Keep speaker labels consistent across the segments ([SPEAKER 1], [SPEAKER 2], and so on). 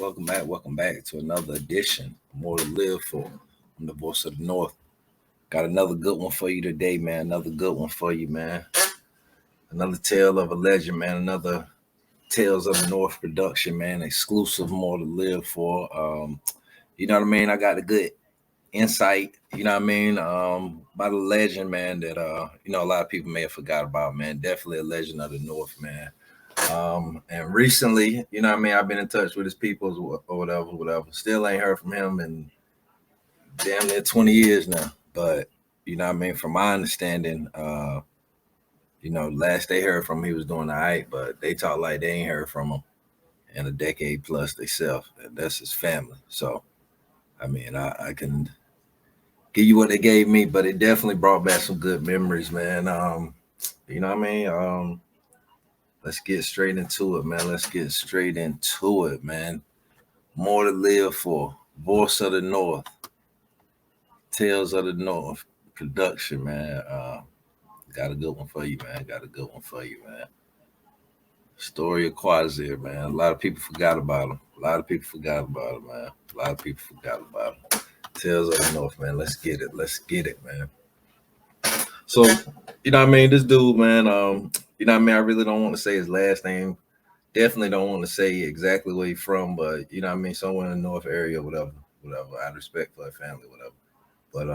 [SPEAKER 1] Welcome back to another edition. More to live for. I'm the voice of the North. Got another good one for you today, man. Another good one for you, man. Another tale of a legend, man. Another Tales of the North production, man. Exclusive, more to live for. You know what I mean? I got a good insight, you know what I mean, by the legend, man, that a lot of people may have forgot about, man. Definitely a legend of the North, man. And recently, you know what I mean, I've been in touch with his people or whatever. Still ain't heard from him in damn near 20 years now. But you know what I mean, from my understanding, last they heard from him, he was doing all right, but they talk like they ain't heard from him in a decade plus themselves. And that's his family. So I mean, I can give you what they gave me, but it definitely brought back some good memories, man. You know what I mean? Let's get straight into it, man. More to live for. Voice of the North. Tales of the North. Production, man. Got a good one for you, man. Story of Quazir, man. A lot of people forgot about him. Man. A lot of people forgot about him. Tales of the North, man. Let's get it, man. So, you know what I mean? This dude, man, you know what I mean? I really don't want to say his last name. Definitely don't want to say exactly where he's from, but you know what I mean? Somewhere in the North area, whatever. I had respect for her family, whatever. But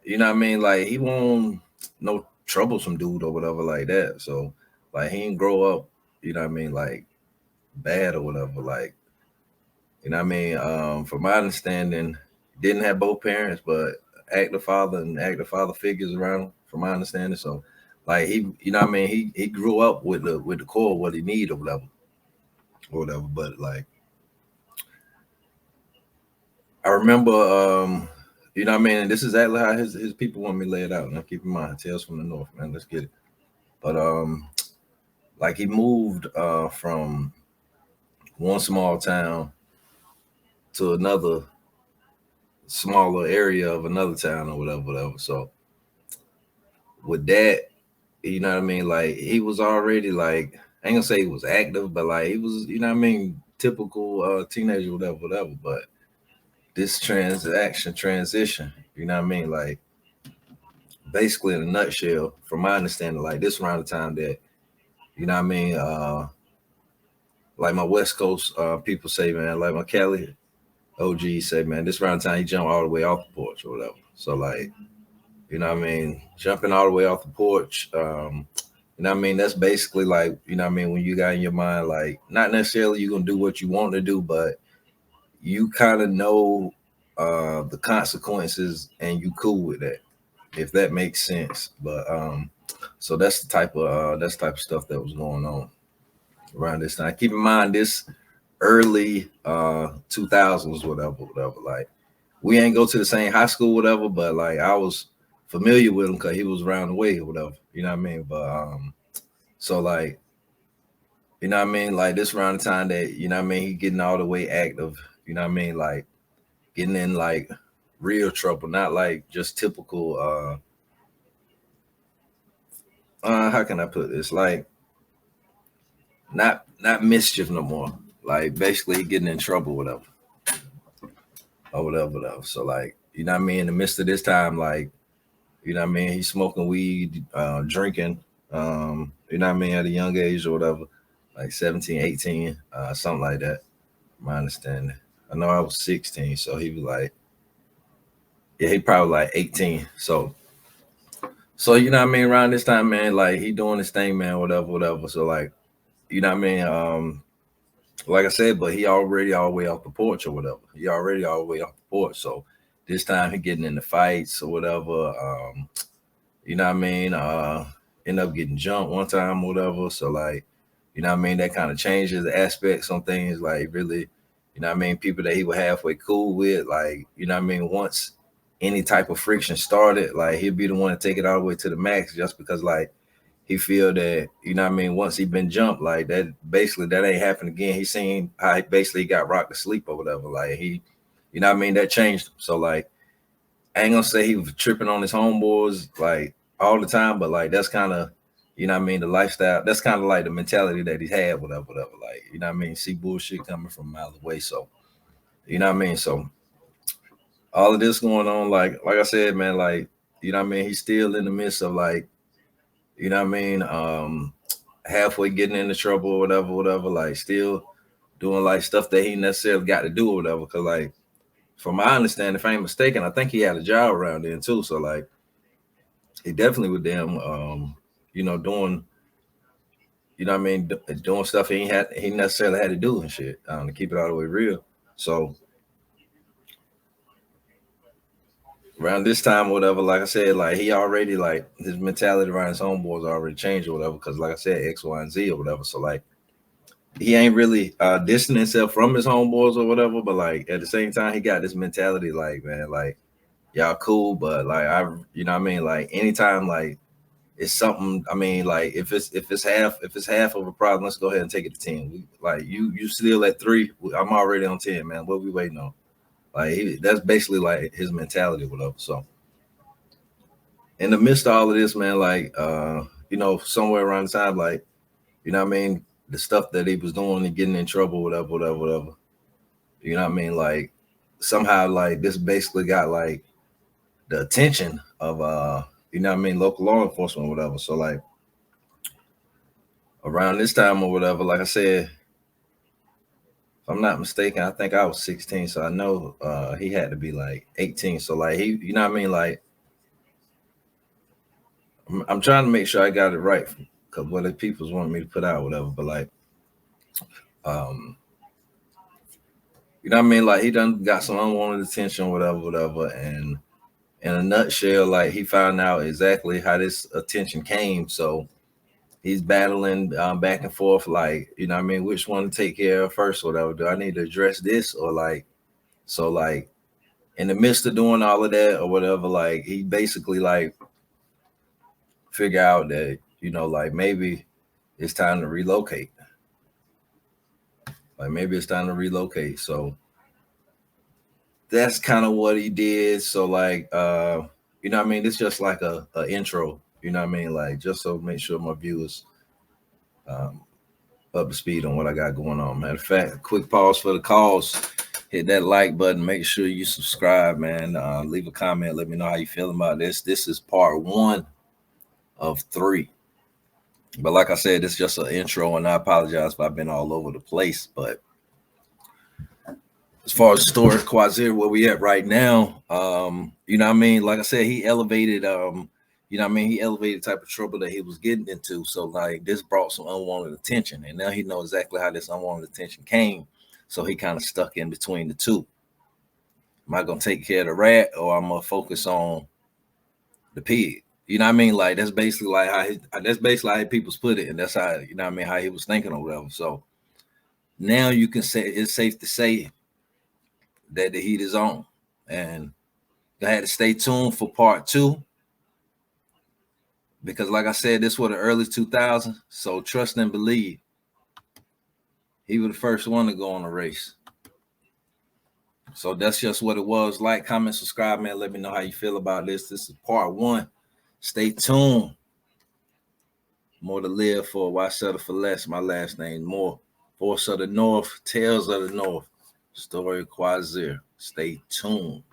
[SPEAKER 1] you know what I mean? Like he won't no troublesome dude or whatever like that. So like he didn't grow up, you know what I mean, like bad or whatever. Like, you know what I mean? From my understanding, didn't have both parents, but active father and active father figures around him, from my understanding. So like he, you know what I mean, he grew up with the core of what he need or whatever. But like I remember you know what I mean, and this is exactly how his people want me to lay it out. Now keep in mind, Tales from the North, man. Let's get it. But like he moved from one small town to another smaller area of another town or whatever. So with that, you know what I mean? Like he was already like, I ain't gonna say he was active, but like he was, you know what I mean, typical teenager, whatever. But this transition, you know what I mean? Like basically in a nutshell, from my understanding, like this around the time that, you know what I mean, like my West Coast people say, man, like my Cali OG say, man, this around the time he jumped all the way off the porch or whatever. So like, you know what I mean, jumping all the way off the porch, you know what I mean? That's basically like, you know what I mean, when you got in your mind, like, not necessarily you're going to do what you want to do, but you kind of know the consequences and you cool with that, if that makes sense. But so that's the type of stuff that was going on around this time. Keep in mind this early 2000s, whatever. Like we ain't go to the same high school, whatever, but like I was familiar with him because he was around the way or whatever. You know what I mean? But so like, you know what I mean? Like this around the time that, you know what I mean, he getting all the way active, you know what I mean? Like getting in like real trouble, not like just typical how can I put this? Like not mischief no more. Like basically getting in trouble, whatever. So like, you know what I mean? In the midst of this time, like, you know what I mean, he's smoking weed, drinking, you know what I mean, at a young age or whatever, like 17, 18, something like that. My understanding. I know I was 16, so he was like, yeah, he probably like 18. So you know what I mean, around this time, man, like he doing his thing, man, whatever. So like, you know what I mean? Like I said, but he already all the way off the porch or whatever. He already all the way off the porch. So this time he getting into fights or whatever. You know what I mean? End up getting jumped one time or whatever. So like, you know what I mean? That kind of changes the aspects on things. Like really, you know what I mean? People that he was halfway cool with, like, you know what I mean? Once any type of friction started, like he'd be the one to take it all the way to the max just because like he feel that, you know what I mean, once he been jumped, like that basically that ain't happened again. He seen how he basically got rocked to sleep or whatever. Like he, you know what I mean, that changed him. So like I ain't gonna say he was tripping on his homeboys like all the time, but like that's kind of, You know what I mean? The lifestyle, that's kind of like the mentality that he had, whatever, whatever. Like, you know what I mean? See bullshit coming from miles away. So, you know what I mean? So all of this going on, like I said, man, like, you know what I mean? He's still in the midst of like, you know what I mean? Halfway getting into trouble or whatever, whatever, like still doing like stuff that he necessarily got to do or whatever. Cause like, from my understanding, if I ain't mistaken, I think he had a job around then too. So like, he definitely was them, you know, doing, you know what I mean, doing stuff he necessarily had to do and shit, to keep it all the way real. So around this time or whatever, like I said, like he already like his mentality around his homeboys already changed or whatever. Cause like I said, X, Y, and Z or whatever. So like he ain't really distancing himself from his homeboys or whatever, but like at the same time, he got this mentality like, man, like y'all cool, but like you know what I mean, like anytime like it's something, I mean, like if it's half of a problem, let's go ahead and take it to 10. Like you still at 3, I'm already on 10, man. What we waiting on? Like that's basically like his mentality, whatever. So in the midst of all of this, man, like you know, somewhere around the time, like, you know what I mean, the stuff that he was doing and getting in trouble, whatever, whatever, whatever. You know what I mean? Like somehow like this basically got like the attention of you know what I mean, local law enforcement or whatever. So like around this time or whatever, like I said, if I'm not mistaken, I think I was 16. So I know he had to be like 18. So like he, you know what I mean? Like I'm trying to make sure I got it right because what the people's wanting me to put out, whatever. But like um you know what I mean? Like he done got some unwanted attention, whatever, whatever. And in a nutshell, like he found out exactly how this attention came. So he's battling back and forth, like, you know what I mean, which one to take care of first, or whatever. Do I need to address this or like, so like in the midst of doing all of that or whatever, like he basically like figure out that, you know, like maybe it's time to relocate. Like maybe it's time to relocate. So that's kind of what he did. So like you know what I mean? It's just like a intro, you know what I mean? Like just so make sure my viewers um up to speed on what I got going on. Matter of fact, quick pause for the calls. Hit that like button. Make sure you subscribe, man. Leave a comment. Let me know how you feeling about this. This is part 1 of 3. But like I said, it's just an intro, and I apologize if I've been all over the place. But as far as Story of Quazir, where we at right now, you know what I mean? Like I said, he elevated, you know what I mean? He elevated the type of trouble that he was getting into. So like this brought some unwanted attention. And now he knows exactly how this unwanted attention came. So he kind of stuck in between the two. Am I gonna take care of the rat or I'm gonna focus on the pig? You know what I mean? Like that's basically like that's basically how people's put it, and that's how, you know what I mean, how he was thinking or whatever. So now you can say it's safe to say that the heat is on, and I had to stay tuned for part 2 because, like I said, this was the early 2000s. So trust and believe, he was the first one to go on the race. So that's just what it was. Like, comment, subscribe, man. Let me know how you feel about this. This is part 1. Stay tuned. More to live for. Why settle for less? My last name More. Force of the North, Tales of the North. Story of Quazir. Stay tuned.